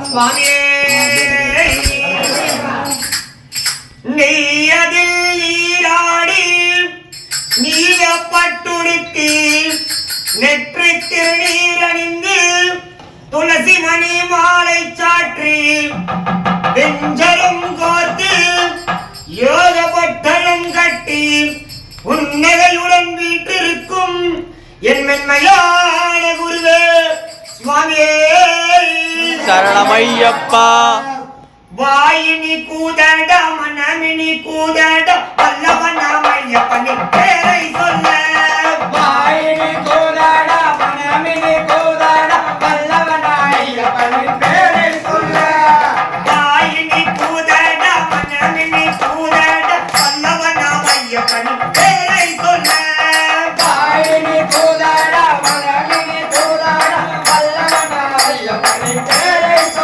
சுவாமியே நெய்யதில் நீராடி நீயப்பட்டுடுத்தி நெற்றி திருநீரணிந்து துளசி மணி மாலை சாற்றி வெஞ்சரம் கோர்த்து யோகப்பட்டனம் கட்டி உன்னகையுடன் வீட்டிருக்கும் என் மென்மையான குருவே சுவாமியே சரணமையப்பா. வாயினி கூதட மனமினி கூதட வல்லவனாமையப்பனி பேரை சொல்ல. வாயினி கூதட மனமினி கூதட வல்லவனாமையப்பனி பேரை சொல்ல. வாயினி கூதட மனமினி கூதட வல்லவனாமையப்பனி பேரை சொல்ல. வாயினி கூதட மனமினி கூதட வல்லவனாமையப்பனி பேரை சொல்ல.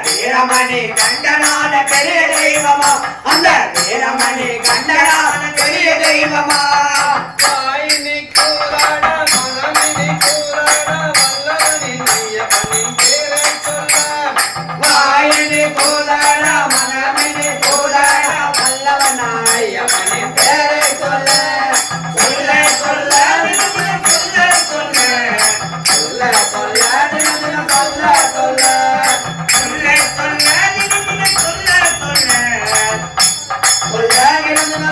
வீரமணி கண்டனான பெரிய தெய்வமா, அந்த வீரமணி கண்டனான பெரிய தெய்வமா. வாயினி கூறாட மனமினி கூறாட வல்லவனி நீயப்பனின் பேரை சொல்ல. வாயினி கூறாட மனமினி கூறாட வல்லவனாயப்பனின் பேரை சொல்ல. சொல்ல சொல்ல சொல்ல சொல்ல சொல்ல சொல்ல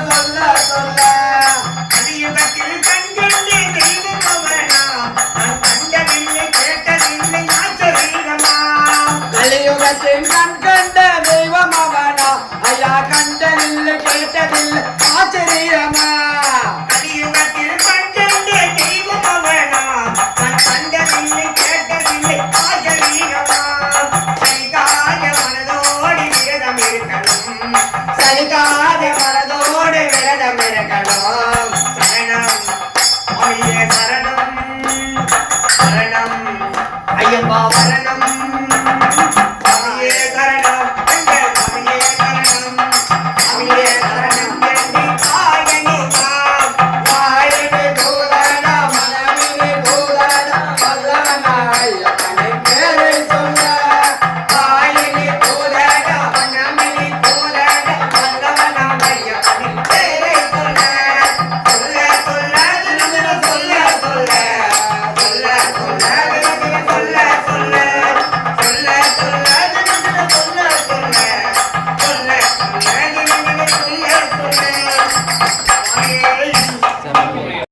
சொல்ல சொல்ல கலியுகத்தில் கண்கண்டே தெய்வம் அவனா, நான் கண்டதில்லை கேட்டதில்லை கண் கண்ட தெய்வம் அவனா ஐயா கண்டதில்லை கேட்டதில்லை ஆச்சரியமா கலியுகத்தில் கண்கண்ட தெய்வம் அவனா கண் கண்டதில்லை கேட்டதில்லை ஆச்சரியமா சரிகாத மனதோடு விரதம் இருக்கணும் சரிகாத மனதோடு விரதம் இருக்கணும் சரணம் ஐயே சரணம் சரணம் ஐயப்பா சரணம்